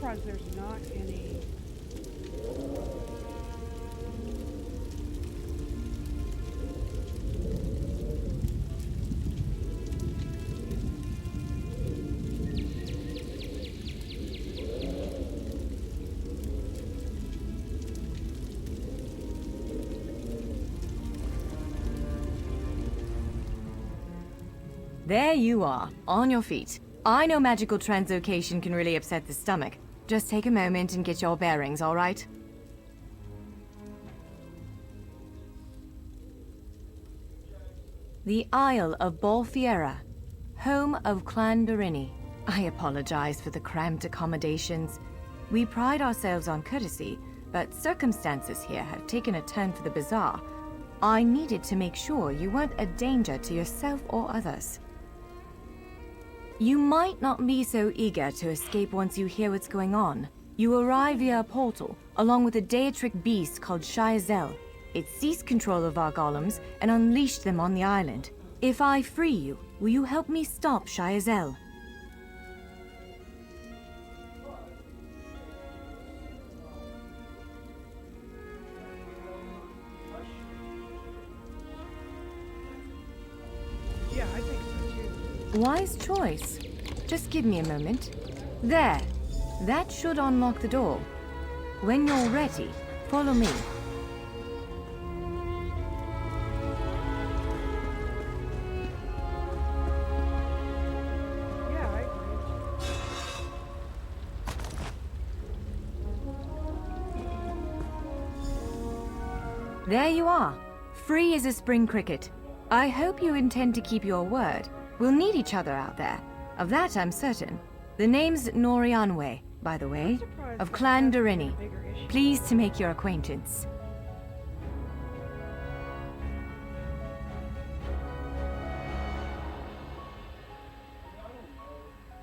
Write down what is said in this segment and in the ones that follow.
surprised there's not any. There you are, on your feet. I know magical translocation can really upset the stomach. Just take a moment and get your bearings, all right? The Isle of Bolfiera, home of Clan Durini. I apologize for the cramped accommodations. We pride ourselves on courtesy, but circumstances here have taken a turn for the bizarre. I needed to make sure you weren't a danger to yourself or others. You might not be so eager to escape once you hear what's going on. You arrive via a portal, along with a Daetric beast called Shayazel. It seized control of our golems and unleashed them on the island. If I free you, will you help me stop Shayazel? Yeah, I think so too. Wise choice. Just give me a moment. There. That should unlock the door. When you're ready, follow me. Yeah, I agree. There you are. Free as a spring cricket. I hope you intend to keep your word. We'll need each other out there. Of that I'm certain. The name's Norianwe, by the way, of Clan Durini. Pleased to make your acquaintance.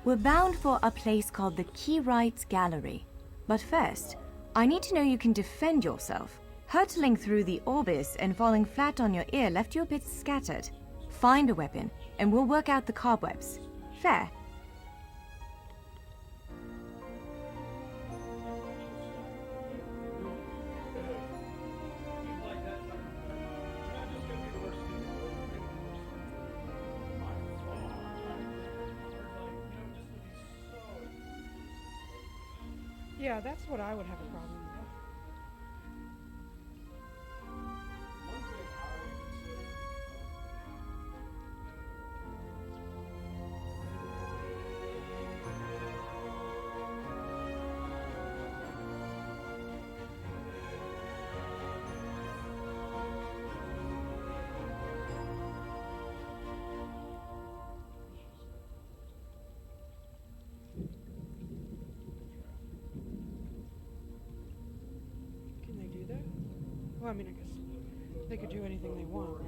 We're bound for a place called the Keyrights Gallery. But first, I need to know you can defend yourself. Hurtling through the Orbis and falling flat on your ear left you a bit scattered. Find a weapon, and we'll work out the cobwebs. Fair. Yeah, that's what I would have a problem with. Can they do that? Well, I mean, I guess they could do anything they want, right?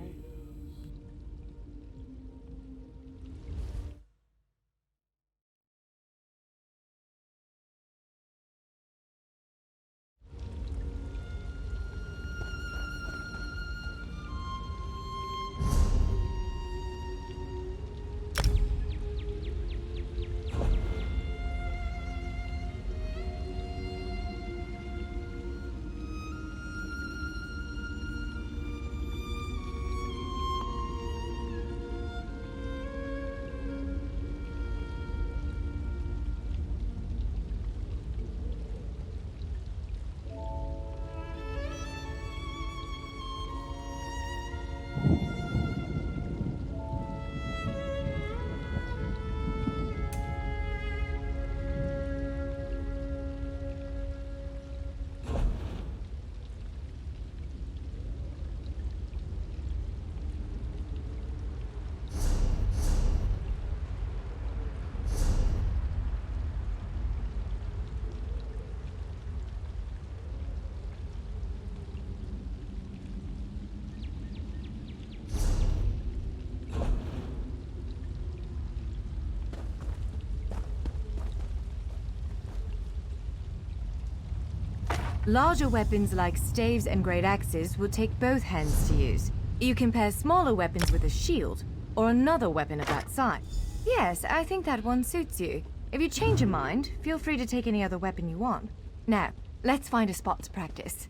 Larger weapons like staves and great axes will take both hands to use. You can pair smaller weapons with a shield, or another weapon of that size. Yes, I think that one suits you. If you change your mind, feel free to take any other weapon you want. Now, let's find a spot to practice.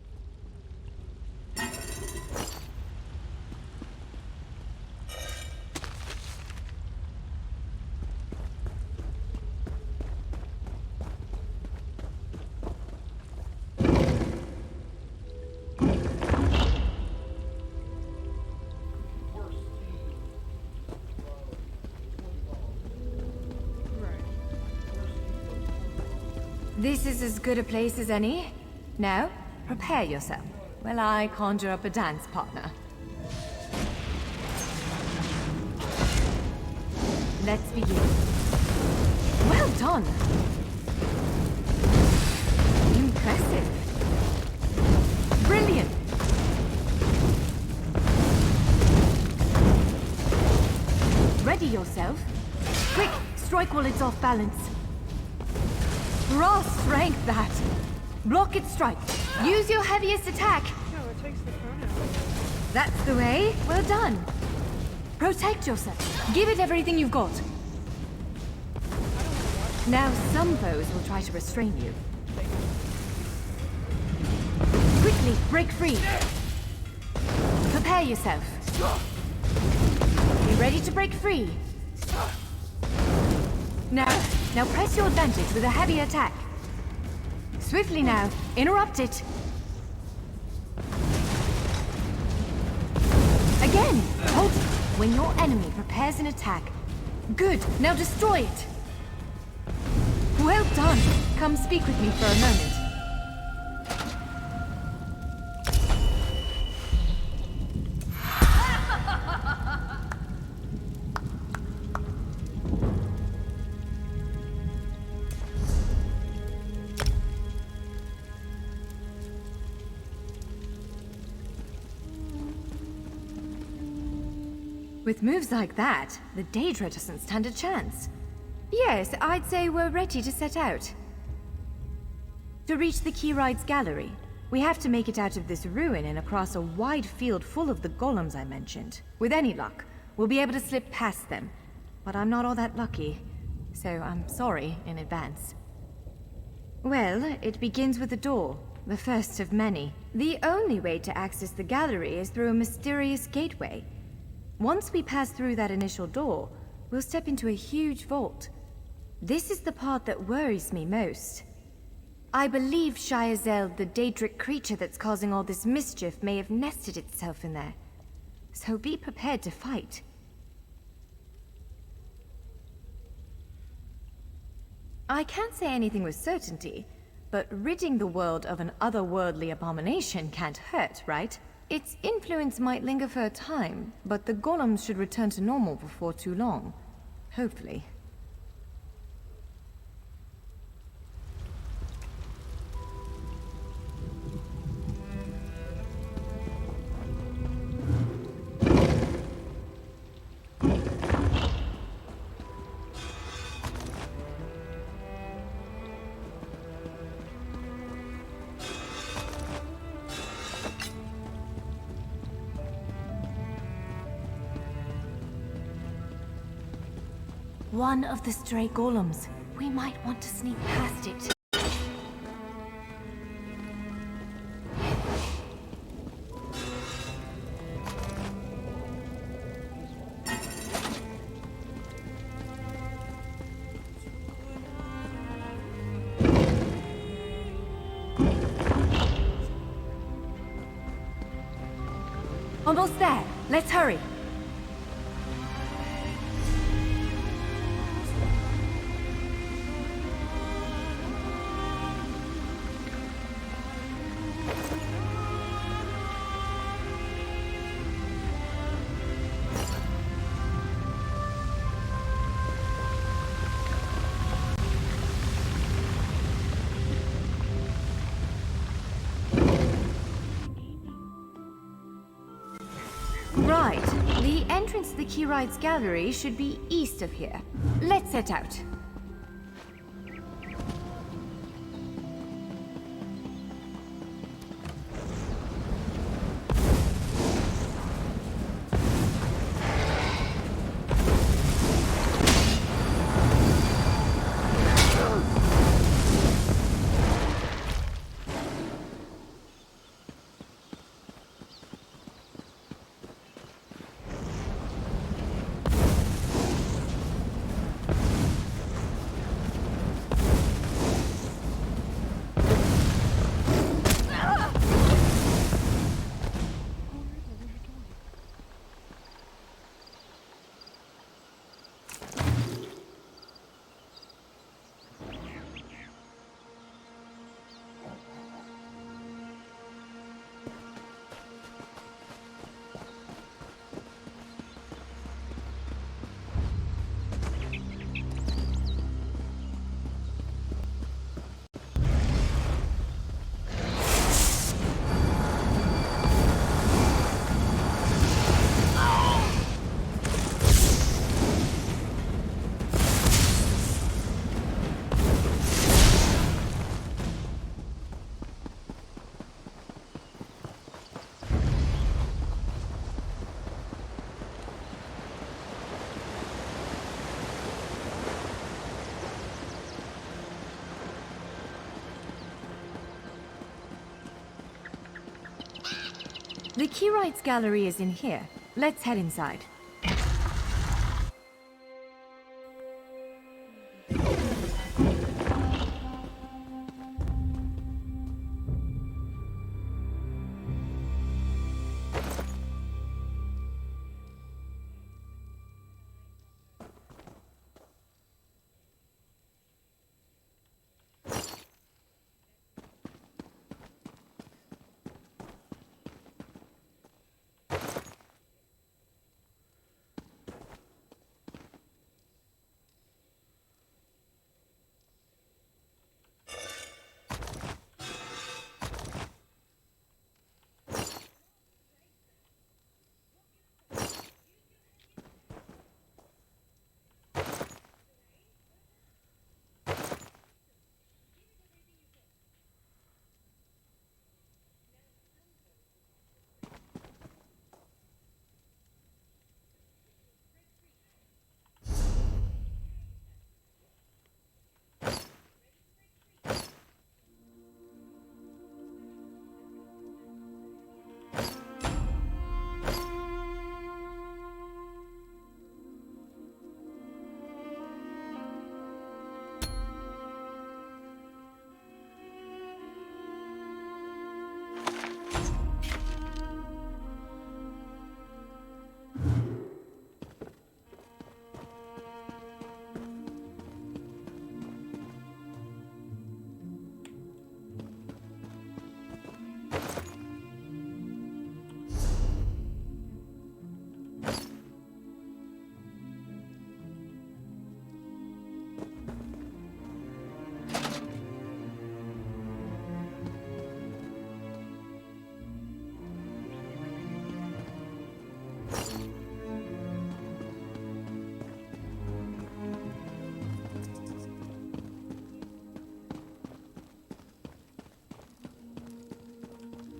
This is as good a place as any. Now, prepare yourself while I conjure up a dance partner. Let's begin. Well done! Impressive. Brilliant! Ready yourself. Quick, strike while it's off balance. Raw strength, that! Block its strike. Use your heaviest attack. No, it takes the phone out. That's the way. Well done. Protect yourself. Give it everything you've got. Now some foes will try to restrain you. Quickly, break free. Prepare yourself. Be ready to break free. Now press your advantage with a heavy attack. Swiftly now, interrupt it. Again, hold it when your enemy prepares an attack. Good, now destroy it. Well done. Come speak with me for a moment. With moves like that, the Daedra doesn't stand a chance. Yes, I'd say we're ready to set out. To reach the Keyride's gallery, we have to make it out of this ruin and across a wide field full of the golems I mentioned. With any luck, we'll be able to slip past them. But I'm not all that lucky, so I'm sorry in advance. Well, it begins with a door, the first of many. The only way to access the gallery is through a mysterious gateway. Once we pass through that initial door, we'll step into a huge vault. This is the part that worries me most. I believe Shyazel, the Daedric creature that's causing all this mischief, may have nested itself in there. So be prepared to fight. I can't say anything with certainty, but ridding the world of an otherworldly abomination can't hurt, right? Its influence might linger for a time, but the golems should return to normal before too long. Hopefully. One of the stray golems. We might want to sneak past it. Almost there. Let's hurry. Right. The entrance to the Keyride's gallery should be east of here. Let's set out. The Keyrites Gallery is in here. Let's head inside.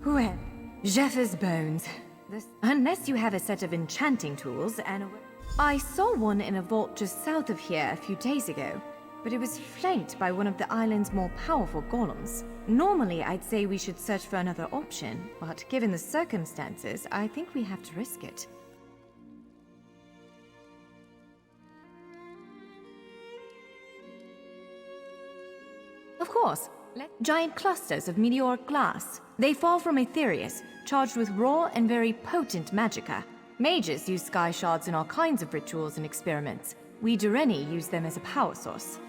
Well, Jeffers' bones. Unless you have a set of enchanting tools and I saw one in a vault just south of here a few days ago, but it was flanked by one of the island's more powerful golems. Normally, I'd say we should search for another option, but given the circumstances, I think we have to risk it. Of course. Giant clusters of meteoric glass. They fall from Aetherius, charged with raw and very potent magicka. Mages use sky shards in all kinds of rituals and experiments. We Dureni use them as a power source.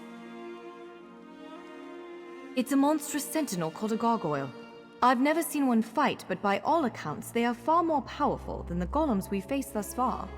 It's a monstrous sentinel called a gargoyle. I've never seen one fight, but by all accounts, they are far more powerful than the golems we've faced thus far.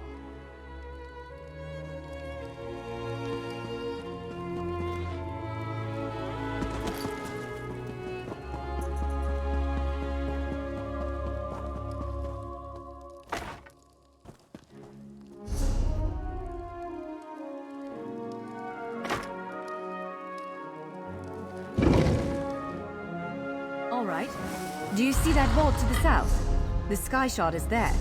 Do you see that vault to the south? The sky shard is there.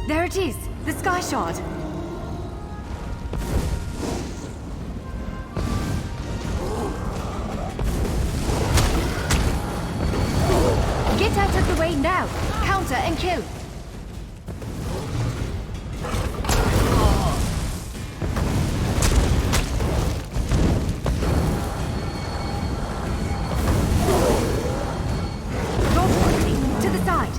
There it is! The sky shard! Get out of the way now! Counter and kill! Dodge quickly! To the side!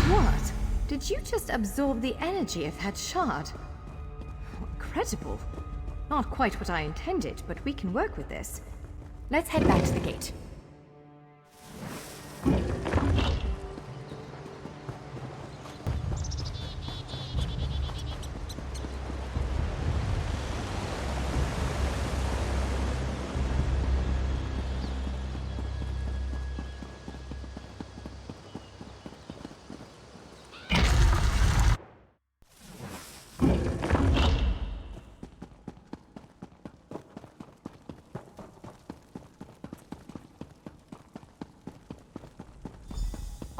What? Did you just absorb the energy of that shard? Incredible. Not quite what I intended, but we can work with this. Let's head back to the gate.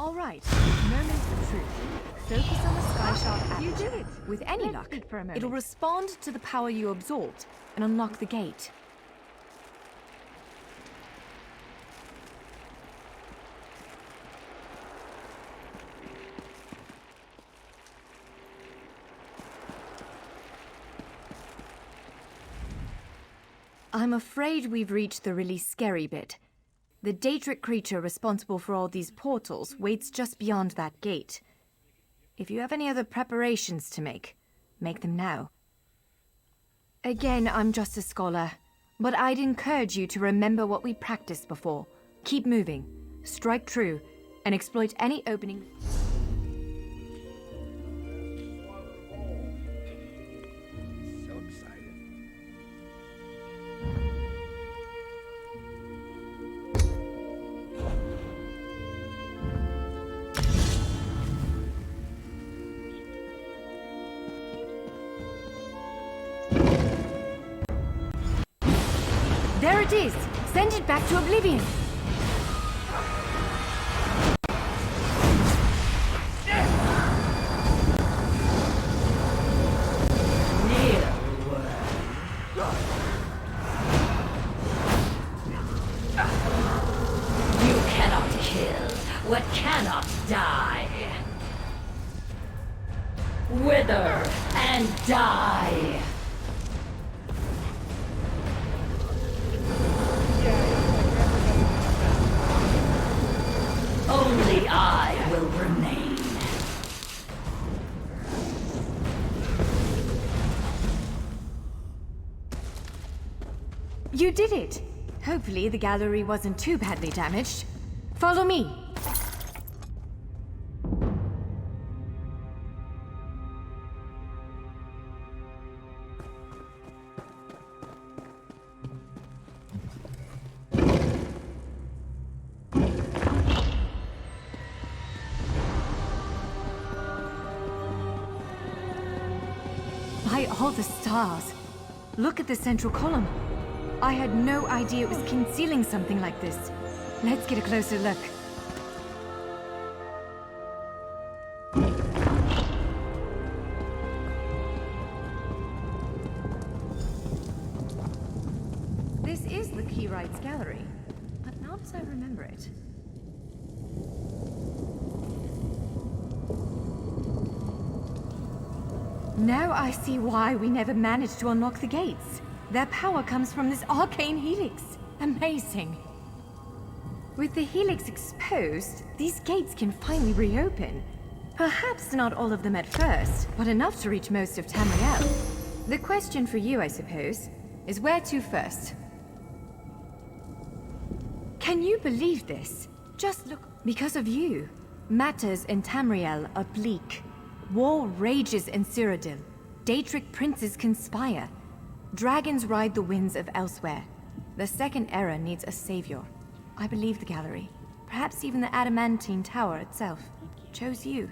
All right, moment of truth. Focus on the Skyshark aperture. You did it! With any Let's luck, speak for a moment. it'll respond to the power you absorbed and unlock the gate. I'm afraid we've reached the really scary bit. The Daedric creature responsible for all these portals waits just beyond that gate. If you have any other preparations to make them now. Again, I'm just a scholar, but I'd encourage you to remember what we practiced before. Keep moving, strike true, and exploit any opening. So excited. There it is! Send it back to oblivion! You cannot kill what cannot die. Wither and die. Only I will remain. You did it! Hopefully the gallery wasn't too badly damaged. Follow me! By all the stars! Look at the central column. I had no idea it was concealing something like this. Let's get a closer look. This is the Keyrights Gallery, but not as I remember it. Now I see why we never managed to unlock the gates. Their power comes from this arcane helix. Amazing. With the helix exposed, these gates can finally reopen. Perhaps not all of them at first, but enough to reach most of Tamriel. The question for you, I suppose, is where to first? Can you believe this? Just look. Because of you, matters in Tamriel are bleak. War rages in Cyrodiil. Daedric princes conspire. Dragons ride the winds of elsewhere. The Second Era needs a savior. I believe the gallery, perhaps even the Adamantine Tower itself, chose you.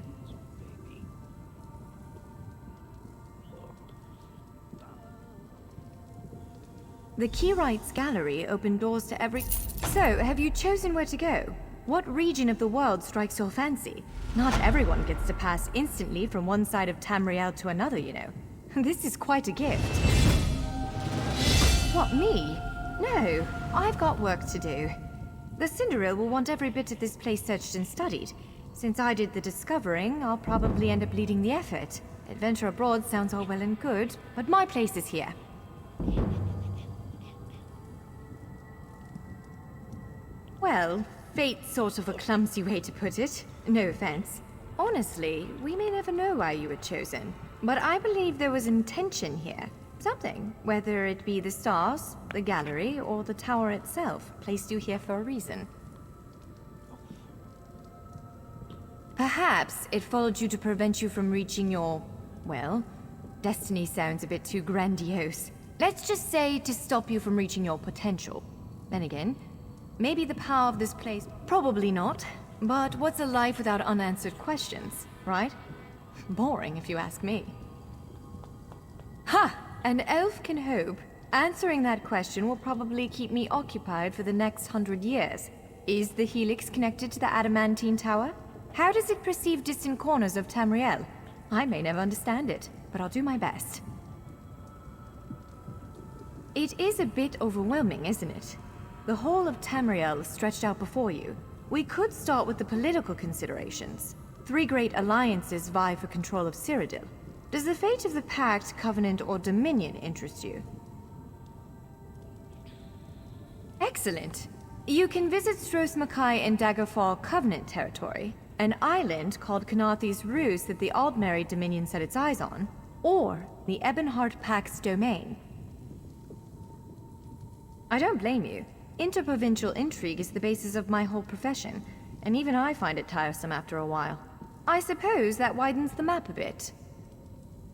The Keyrights Gallery opened doors to every... So, have you chosen where to go? What region of the world strikes your fancy? Not everyone gets to pass instantly from one side of Tamriel to another, you know. This is quite a gift. What, me? No, I've got work to do. The Cinderil will want every bit of this place searched and studied. Since I did the discovering, I'll probably end up leading the effort. Adventure abroad sounds all well and good, but my place is here. Well, fate's sort of a clumsy way to put it. No offense. Honestly, we may never know why you were chosen. But I believe there was intention here. Something, whether it be the stars, the gallery, or the tower itself, placed you here for a reason. Perhaps it followed you to prevent you from reaching your, well, destiny sounds a bit too grandiose. Let's just say to stop you from reaching your potential. Then again, maybe the power of this place, probably not. But what's a life without unanswered questions, right? Boring, if you ask me. Ha! An elf can hope. Answering that question will probably keep me occupied for the next 100 years. Is the Helix connected to the Adamantine Tower? How does it perceive distant corners of Tamriel? I may never understand it, but I'll do my best. It is a bit overwhelming, isn't it? The whole of Tamriel stretched out before you. We could start with the political considerations. 3 great alliances vie for control of Cyrodiil. Does the fate of the Pact, Covenant, or Dominion interest you? Excellent. You can visit Stros Makai in Daggerfall Covenant territory, an island called Kanathi's Ruse that the Aldmeri Dominion set its eyes on, or the Ebonheart Pact's domain. I don't blame you. Interprovincial intrigue is the basis of my whole profession, and even I find it tiresome after a while. I suppose that widens the map a bit.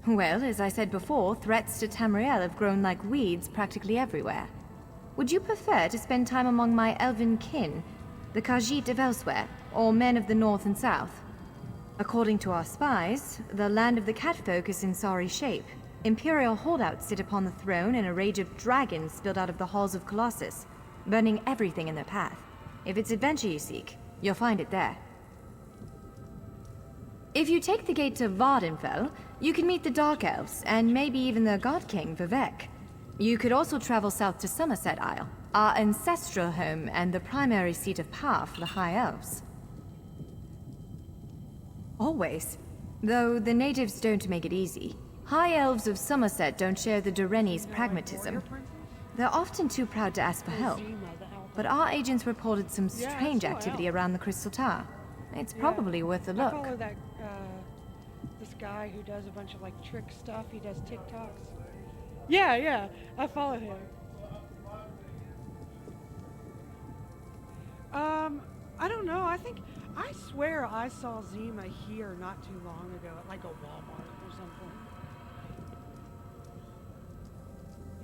Well, as I said before, threats to Tamriel have grown like weeds practically everywhere. Would you prefer to spend time among my elven kin, the Khajiit of elsewhere, or men of the north and south? According to our spies, the land of the catfolk is in sorry shape. Imperial holdouts sit upon the throne, and a rage of dragons spilled out of the halls of Colossus, burning everything in their path. If it's adventure you seek, you'll find it there. If you take the gate to Vardenfell, you can meet the Dark Elves, and maybe even the God King, Vivek. You could also travel south to Somerset Isle, our ancestral home and the primary seat of power for the High Elves. Always. Though the natives don't make it easy. High Elves of Somerset don't share the Durrani's pragmatism. They're often too proud to ask for help. But our agents reported some strange activity around the Crystal Tower. It's probably worth a look. I follow that, this guy who does a bunch of, like, trick stuff. He does TikToks. Yeah, I follow him. I don't know. I swear I saw Zima here not too long ago at, like, a Walmart or something.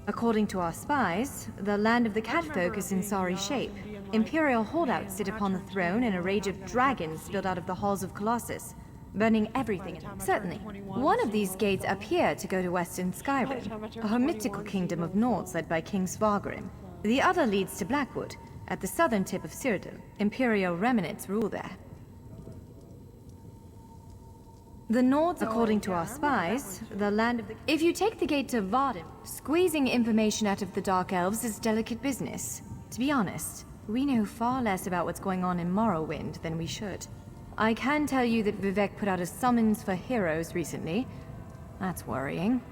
According to our spies, the land of the catfolk is in sorry shape. Imperial holdouts sit upon the throne, and a rage of dragons spilled out of the halls of Colossus, burning everything in. Certainly. One of these gates appear to go to Western Skyrim, a mythical kingdom of Nords led by King Svargrim. The other leads to Blackwood, at the southern tip of Cyrodiil. Imperial remnants rule there. The Nords, according to our spies, the land of the... If you take the gate to Varden, squeezing information out of the Dark Elves is delicate business. To be honest, we know far less about what's going on in Morrowind than we should. I can tell you that Vivek put out a summons for heroes recently. That's worrying.